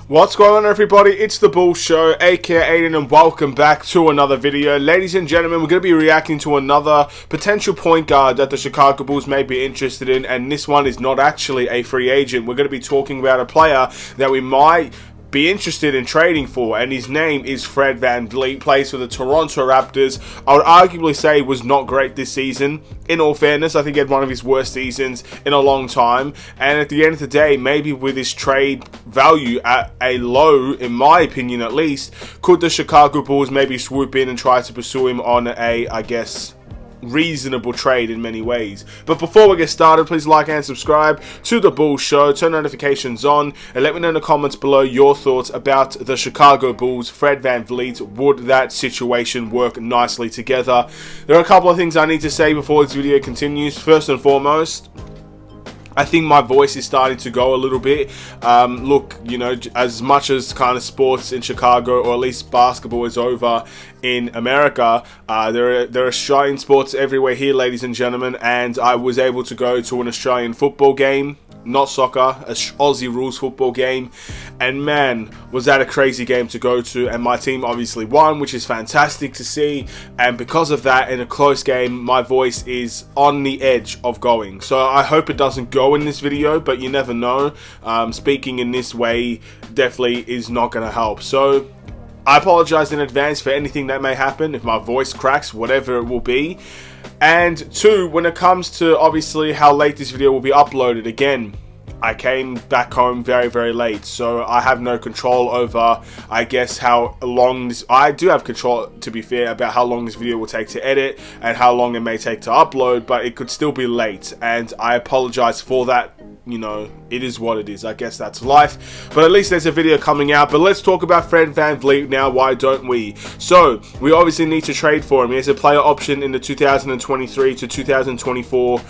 What's going on, everybody? It's the Bull Show, aka Aiden, and welcome back to another video. Ladies and gentlemen, we're going to be reacting to another potential point guard that the Chicago Bulls may be interested in, and this one is not actually a free agent. We're going to be talking about a player that we might be interested in trading for, and his name is Fred VanVleet. Plays for the Toronto Raptors. I would arguably say was not great this season. In all fairness, I think he had one of his worst seasons in a long time, and at the end of the day, maybe with his trade value at a low, in my opinion at least, could the Chicago Bulls maybe swoop in and try to pursue him on a, I guess, reasonable trade in many ways. But before we get started, please like and subscribe to the Bulls Show, turn notifications on, and let me know in the comments below your thoughts about the Chicago Bulls, Fred VanVleet. Would that situation work nicely together? There are a couple of things I need to say before this video continues. First and foremost, I think my voice is starting to go a little bit. Look, you know, as much as kind of sports in Chicago, or at least basketball, is over in America, there are Australian sports everywhere here, ladies and gentlemen, and I was able to go to an Australian football game. Not soccer, a Aussie rules football game, and man, was that a crazy game to go to. And my team obviously won, which is fantastic to see, and because of that, in a close game, my voice is on the edge of going. So I hope it doesn't go in this video, but you never know. Speaking in this way definitely is not going to help. So I apologize in advance for anything that may happen, if my voice cracks, whatever it will be. And two, when it comes to obviously how late this video will be uploaded, again, I came back home very, very late, so I have no control over, I guess, how long this... I do have control, to be fair, about how long this video will take to edit and how long it may take to upload, but it could still be late, and I apologize for that. You know, it is what it is. I guess that's life. But at least there's a video coming out. But let's talk about Fred VanVleet now. Why don't we? So, we obviously need to trade for him. He has a player option in the 2023 to 2024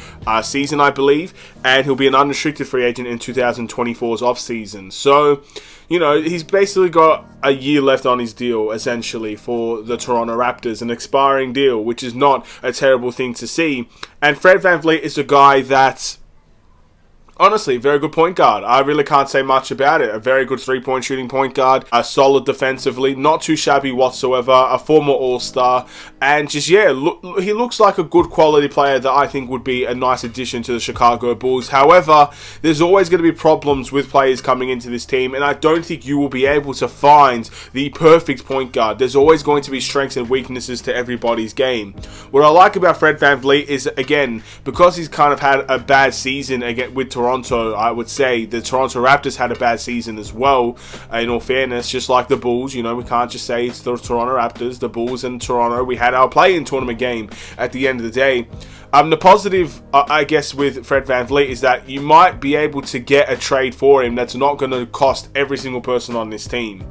season, I believe. And he'll be an unrestricted free agent in 2024's off-season. So, you know, he's basically got a year left on his deal, essentially, for the Toronto Raptors. An expiring deal, which is not a terrible thing to see. And Fred VanVleet is a guy that... honestly, very good point guard. I really can't say much about it. A very good three-point shooting point guard. A solid defensively. Not too shabby whatsoever. A former all-star. And just, yeah, he looks like a good quality player that I think would be a nice addition to the Chicago Bulls. However, there's always going to be problems with players coming into this team, and I don't think you will be able to find the perfect point guard. There's always going to be strengths and weaknesses to everybody's game. What I like about Fred VanVleet is, again, because he's kind of had a bad season again with Toronto, I would say the Toronto Raptors had a bad season as well, in all fairness, just like the Bulls. You know, we can't just say it's the Toronto Raptors, the Bulls and Toronto. We had our play-in tournament game at the end of the day. The positive, I guess, with Fred VanVleet is that you might be able to get a trade for him that's not going to cost every single person on this team.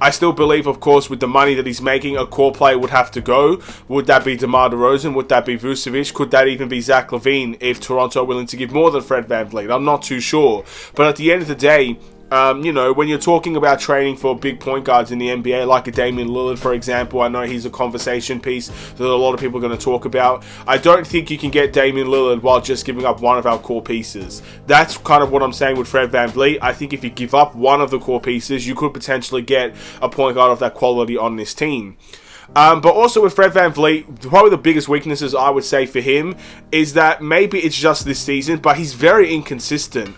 I still believe, of course, with the money that he's making, a core player would have to go. Would that be DeMar DeRozan? Would that be Vucevic? Could that even be Zach LaVine if Toronto are willing to give more than Fred VanVleet? I'm not too sure. But at the end of the day, you know, when you're talking about trading for big point guards in the NBA, like a Damian Lillard, for example, I know he's a conversation piece that a lot of people are going to talk about. I don't think you can get Damian Lillard while just giving up one of our core pieces. That's kind of what I'm saying with Fred VanVleet. I think if you give up one of the core pieces, you could potentially get a point guard of that quality on this team. But also with Fred VanVleet, probably the biggest weaknesses I would say for him is that maybe it's just this season, but he's very inconsistent.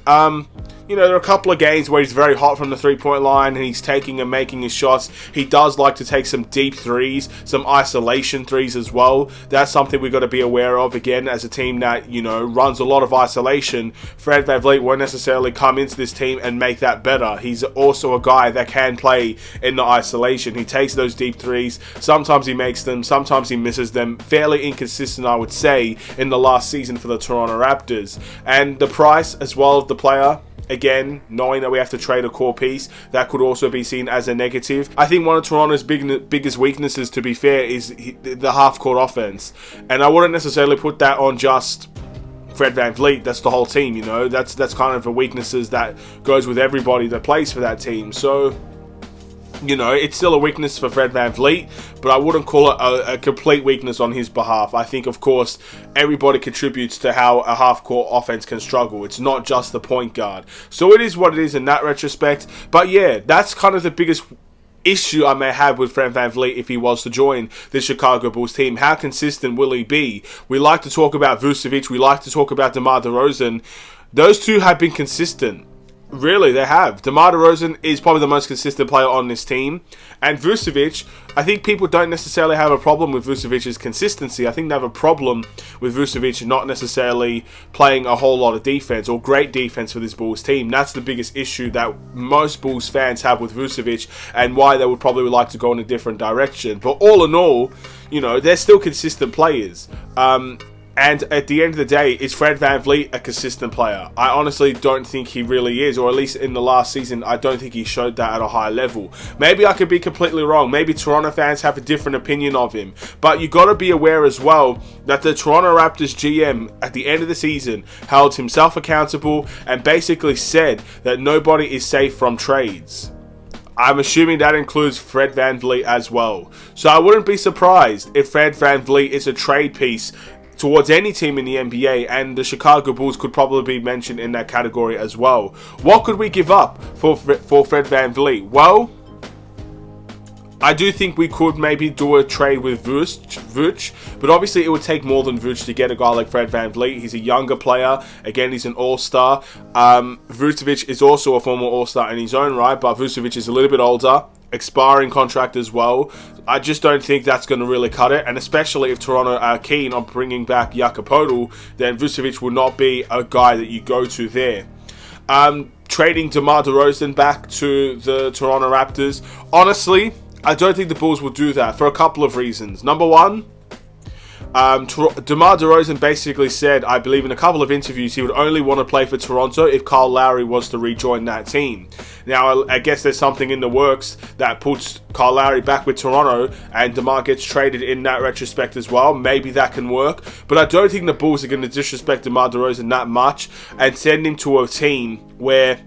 You know, there are a couple of games where he's very hot from the three-point line and he's taking and making his shots. He does like to take some deep threes, some isolation threes as well. That's something we've got to be aware of, again, as a team that, you know, runs a lot of isolation. Fred VanVleet won't necessarily come into this team and make that better. He's also a guy that can play in the isolation. He takes those deep threes. Sometimes he makes them, sometimes he misses them. Fairly inconsistent, I would say, in the last season for the Toronto Raptors. And the price as well of the player, again, knowing that we have to trade a core piece, that could also be seen as a negative. I think one of Toronto's biggest weaknesses, to be fair, is the half-court offense. And I wouldn't necessarily put that on just Fred VanVleet. That's the whole team, you know. That's kind of the weaknesses that goes with everybody that plays for that team. So You know, it's still a weakness for Fred VanVleet, but I wouldn't call it a complete weakness on his behalf. I think, of course, everybody contributes to how a half-court offense can struggle. It's not just the point guard. So it is what it is in that retrospect. But yeah, that's kind of the biggest issue I may have with Fred VanVleet if he was to join the Chicago Bulls team. How consistent will he be? We like to talk about Vucevic. We like to talk about DeMar DeRozan. Those two have been consistent. Really, they have. DeMar DeRozan is probably the most consistent player on this team. And Vucevic, I think people don't necessarily have a problem with Vucevic's consistency. I think they have a problem with Vucevic not necessarily playing a whole lot of defense or great defense for this Bulls team. That's the biggest issue that most Bulls fans have with Vucevic and why they would probably like to go in a different direction. But all in all, you know, they're still consistent players. And at the end of the day, is Fred VanVleet a consistent player? I honestly don't think he really is, or at least in the last season, I don't think he showed that at a high level. Maybe I could be completely wrong. Maybe Toronto fans have a different opinion of him. But you got to be aware as well that the Toronto Raptors GM at the end of the season held himself accountable and basically said that nobody is safe from trades. I'm assuming that includes Fred VanVleet as well. So I wouldn't be surprised if Fred VanVleet is a trade piece towards any team in the NBA, and the Chicago Bulls could probably be mentioned in that category as well. What could we give up for Fred VanVleet? Well, I do think we could maybe do a trade with Vooch, but obviously it would take more than Vooch to get a guy like Fred VanVleet. He's a younger player. Again, he's an all-star. Vucevic is also a former all-star in his own right, but Vucevic is a little bit older. Expiring contract as well. I just don't think that's going to really cut it, and especially if Toronto are keen on bringing back Jakob, then Vucevic will not be a guy that you go to there. Trading DeMar DeRozan back to the Toronto Raptors, honestly, I don't think the Bulls will do that for a couple of reasons. Number one, DeMar DeRozan basically said, I believe in a couple of interviews, he would only want to play for Toronto if Kyle Lowry was to rejoin that team. Now, I guess there's something in the works that puts Kyle Lowry back with Toronto and DeMar gets traded in that retrospect as well. Maybe that can work. But I don't think the Bulls are going to disrespect DeMar DeRozan that much and send him to a team where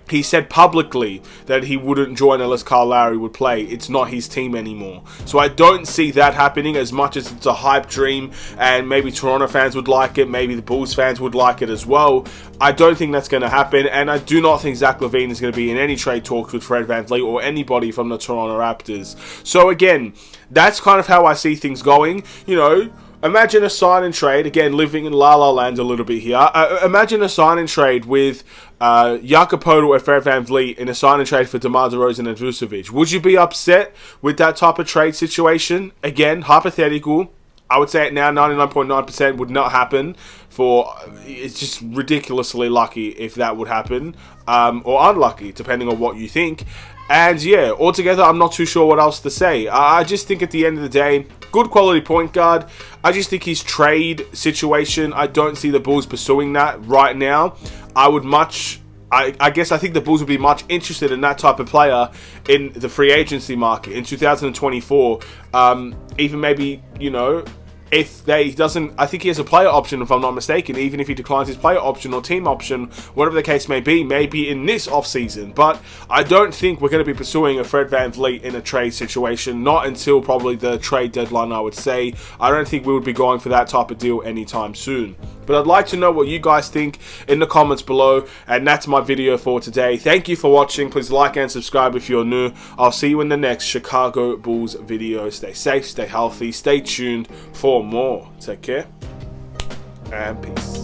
he said publicly that he wouldn't join unless Kyle Lowry would play. It's not his team anymore. So I don't see that happening, as much as it's a hype dream and maybe Toronto fans would like it, maybe the Bulls fans would like it as well. I don't think that's going to happen, and I do not think Zach LaVine is going to be in any trade talks with Fred VanVleet or anybody from the Toronto Raptors. So again, that's kind of how I see things going. You know, imagine a sign and trade, again, living in La La Land a little bit here. Imagine a sign and trade with Jakob and Fred VanVleet in a sign and trade for DeMar DeRozan and Vucevic. Would you be upset with that type of trade situation? Again, hypothetical. I would say it now, 99.9% would not happen. It's just ridiculously lucky if that would happen, or unlucky, depending on what you think. And yeah, altogether, I'm not too sure what else to say. I just think at the end of the day, good quality point guard. I just think his trade situation, I don't see the Bulls pursuing that right now. I guess I think the Bulls would be much interested in that type of player in the free agency market in 2024. Even maybe, you know, if he doesn't, I think he has a player option if I'm not mistaken, even if he declines his player option or team option, whatever the case may be, maybe in this offseason. But I don't think we're going to be pursuing a Fred VanVleet in a trade situation, not until probably the trade deadline, I would say. I don't think we would be going for that type of deal anytime soon. But I'd like to know what you guys think in the comments below, and that's my video for today. Thank you for watching. Please like and subscribe if you're new. I'll see you in the next Chicago Bulls video. Stay safe, stay healthy, stay tuned for more. Take care and peace.